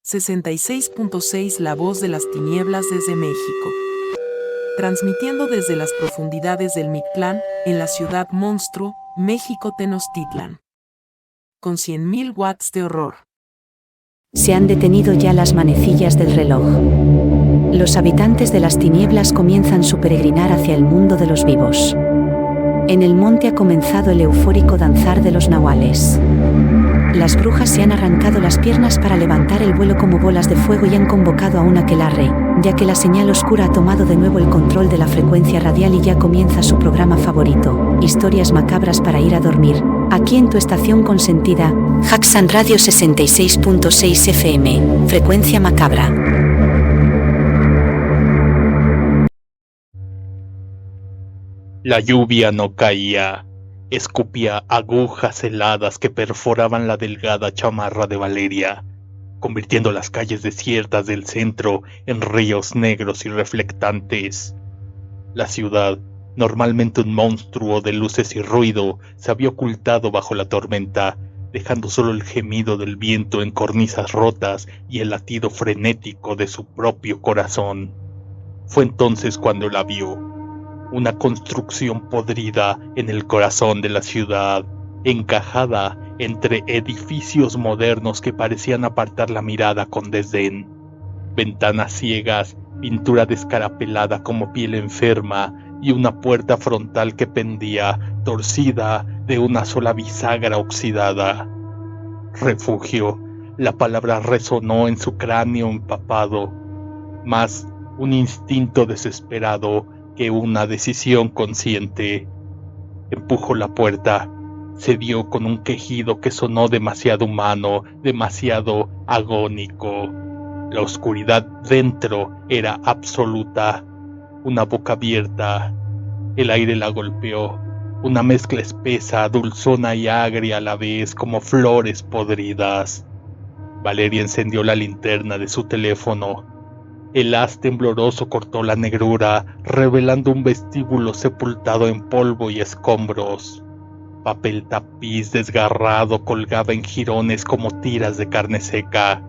66.6 La voz de las tinieblas desde México. Transmitiendo desde las profundidades del Mictlán, en la ciudad monstruo, México Tenochtitlan. Con 100.000 watts de horror. Se han detenido ya las manecillas del reloj. Los habitantes de las tinieblas comienzan su peregrinar hacia el mundo de los vivos. En el monte ha comenzado el eufórico danzar de los nahuales. Las brujas se han arrancado las piernas para levantar el vuelo como bolas de fuego y han convocado a un aquelarre, ya que la señal oscura ha tomado de nuevo el control de la frecuencia radial y ya comienza su programa favorito, historias macabras para ir a dormir, aquí en tu estación consentida, Haxan Radio 66.6 FM, frecuencia macabra. La lluvia no caía, escupía agujas heladas que perforaban la delgada chamarra de Valeria, convirtiendo las calles desiertas del centro en ríos negros y reflectantes. La ciudad, normalmente un monstruo de luces y ruido, se había ocultado bajo la tormenta, dejando solo el gemido del viento en cornisas rotas y el latido frenético de su propio corazón. Fue entonces cuando la vio. Una construcción podrida en el corazón de la ciudad, encajada entre edificios modernos que parecían apartar la mirada con desdén. Ventanas ciegas, pintura descarapelada como piel enferma y una puerta frontal que pendía, torcida, de una sola bisagra oxidada. Refugio, la palabra resonó en su cráneo empapado, más un instinto desesperado que una decisión consciente. Empujó la puerta, cedió con un quejido que sonó demasiado humano, demasiado agónico. La oscuridad dentro era absoluta, una boca abierta. El aire la golpeó, una mezcla espesa, dulzona y agria a la vez, como flores podridas. Valeria encendió la linterna de su teléfono. El haz tembloroso cortó la negrura, revelando un vestíbulo sepultado en polvo y escombros. Papel tapiz desgarrado colgaba en jirones como tiras de carne seca.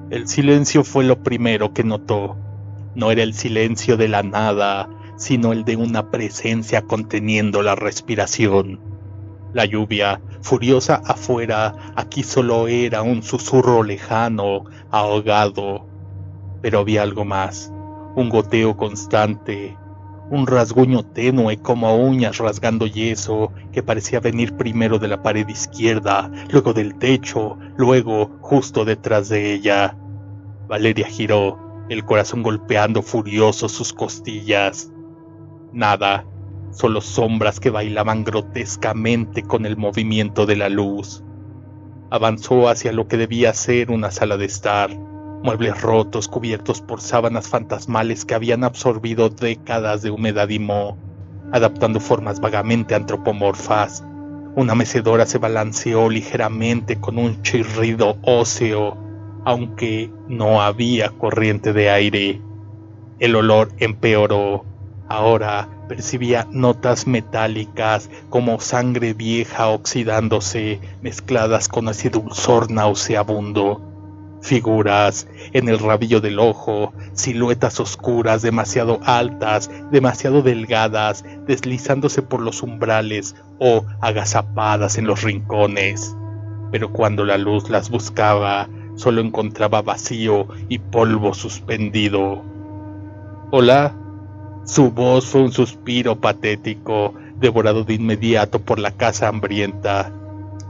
El silencio fue lo primero que notó. No era el silencio de la nada, sino el de una presencia conteniendo la respiración. La lluvia, furiosa afuera, aquí solo era un susurro lejano, ahogado. Pero había algo más, un goteo constante, un rasguño tenue como uñas rasgando yeso que parecía venir primero de la pared izquierda, luego del techo, luego justo detrás de ella. Valeria giró, el corazón golpeando furioso sus costillas. Nada, solo sombras que bailaban grotescamente con el movimiento de la luz. Avanzó hacia lo que debía ser una sala de estar. Muebles rotos cubiertos por sábanas fantasmales que habían absorbido décadas de humedad y moho, adaptando formas vagamente antropomorfas. Una mecedora se balanceó ligeramente con un chirrido óseo, aunque no había corriente de aire. El olor empeoró. Ahora percibía notas metálicas como sangre vieja oxidándose, mezcladas con ese dulzor nauseabundo. Figuras en el rabillo del ojo, siluetas oscuras demasiado altas, demasiado delgadas, deslizándose por los umbrales o agazapadas en los rincones. Pero cuando la luz las buscaba, solo encontraba vacío y polvo suspendido. «Hola». Su voz fue un suspiro patético, devorado de inmediato por la casa hambrienta.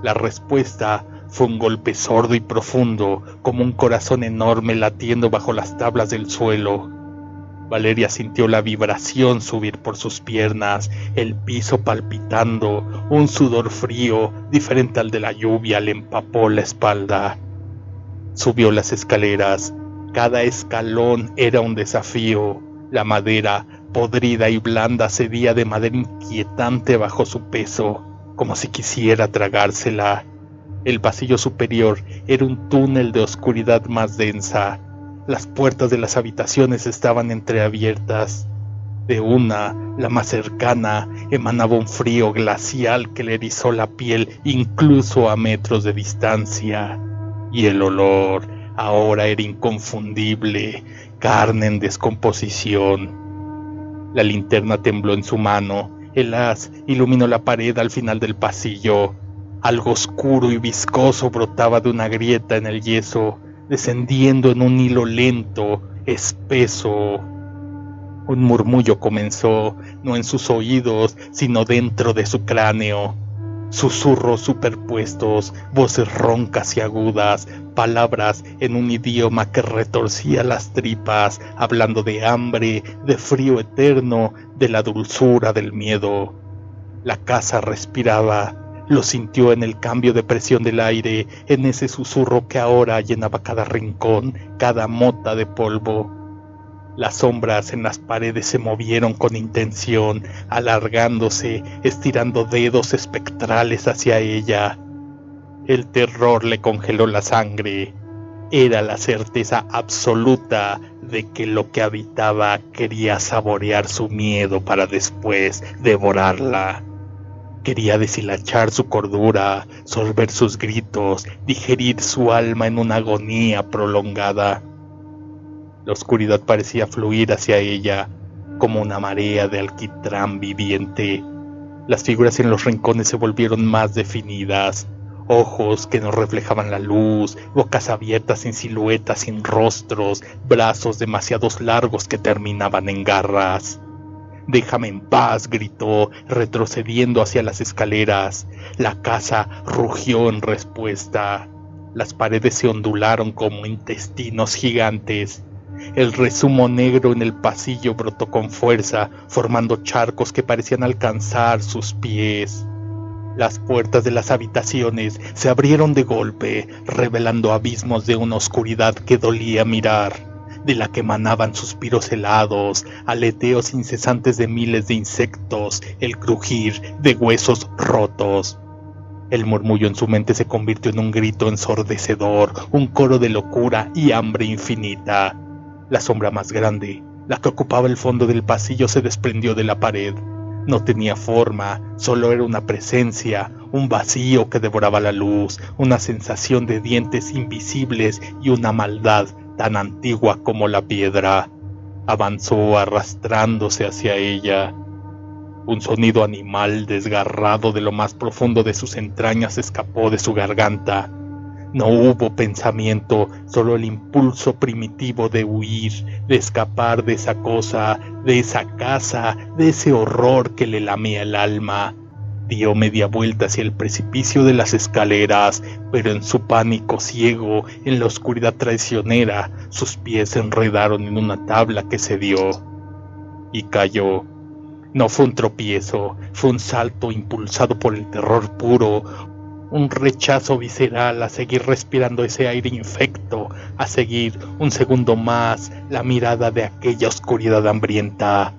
La respuesta fue un golpe sordo y profundo, como un corazón enorme latiendo bajo las tablas del suelo. Valeria sintió la vibración subir por sus piernas, el piso palpitando, un sudor frío, diferente al de la lluvia, le empapó la espalda. Subió las escaleras, cada escalón era un desafío. La madera, podrida y blanda, cedía de manera inquietante bajo su peso, como si quisiera tragársela. El pasillo superior era un túnel de oscuridad más densa. Las puertas de las habitaciones estaban entreabiertas. De una, la más cercana, emanaba un frío glacial que le erizó la piel incluso a metros de distancia. Y el olor, ahora era inconfundible, carne en descomposición. La linterna tembló en su mano, el haz iluminó la pared al final del pasillo. Algo oscuro y viscoso brotaba de una grieta en el yeso, descendiendo en un hilo lento, espeso. Un murmullo comenzó, no en sus oídos, sino dentro de su cráneo. Susurros superpuestos, voces roncas y agudas, palabras en un idioma que retorcía las tripas, hablando de hambre, de frío eterno, de la dulzura del miedo. La casa respiraba, lo sintió en el cambio de presión del aire, en ese susurro que ahora llenaba cada rincón, cada mota de polvo. Las sombras en las paredes se movieron con intención, alargándose, estirando dedos espectrales hacia ella. El terror le congeló la sangre. Era la certeza absoluta de que lo que habitaba quería saborear su miedo para después devorarla. Quería deshilachar su cordura, sorber sus gritos, digerir su alma en una agonía prolongada. La oscuridad parecía fluir hacia ella como una marea de alquitrán viviente. Las figuras en los rincones se volvieron más definidas, ojos que no reflejaban la luz, bocas abiertas sin siluetas, sin rostros, brazos demasiados largos que terminaban en garras. «Déjame en paz», gritó, retrocediendo hacia las escaleras. La casa rugió en respuesta. Las paredes se ondularon como intestinos gigantes. El rezumo negro en el pasillo brotó con fuerza, formando charcos que parecían alcanzar sus pies. Las puertas de las habitaciones se abrieron de golpe, revelando abismos de una oscuridad que dolía mirar, de la que emanaban suspiros helados, aleteos incesantes de miles de insectos, el crujir de huesos rotos. El murmullo en su mente se convirtió en un grito ensordecedor, un coro de locura y hambre infinita. La sombra más grande, la que ocupaba el fondo del pasillo, se desprendió de la pared. No tenía forma, solo era una presencia, un vacío que devoraba la luz, una sensación de dientes invisibles y una maldad tan antigua como la piedra. Avanzó arrastrándose hacia ella. Un sonido animal desgarrado de lo más profundo de sus entrañas escapó de su garganta. No hubo pensamiento, solo el impulso primitivo de huir, de escapar de esa cosa, de esa casa, de ese horror que le lamía el alma. Dio media vuelta hacia el precipicio de las escaleras, pero en su pánico ciego, en la oscuridad traicionera, sus pies se enredaron en una tabla que cedió y cayó. No fue un tropiezo, fue un salto impulsado por el terror puro, un rechazo visceral a seguir respirando ese aire infecto, a seguir un segundo más la mirada de aquella oscuridad hambrienta.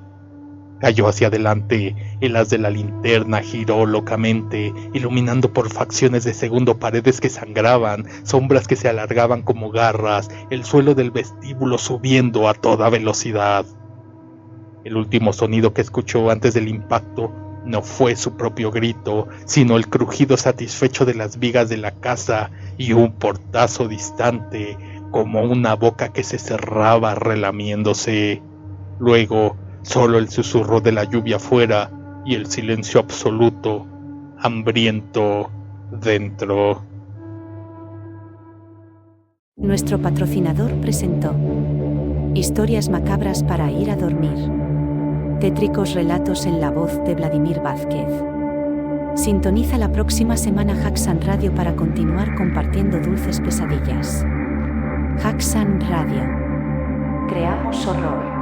Cayó hacia adelante, el haz de la linterna giró locamente, iluminando por facciones de segundo paredes que sangraban, sombras que se alargaban como garras, el suelo del vestíbulo subiendo a toda velocidad. El último sonido que escuchó antes del impacto no fue su propio grito, sino el crujido satisfecho de las vigas de la casa y un portazo distante, como una boca que se cerraba relamiéndose. Luego, solo el susurro de la lluvia afuera y el silencio absoluto, hambriento dentro. Nuestro patrocinador presentó Historias macabras para ir a dormir. Tétricos relatos en la voz de Vladimir Vázquez. Sintoniza la próxima semana Haxan Radio para continuar compartiendo dulces pesadillas. Haxan Radio. Creamos horror.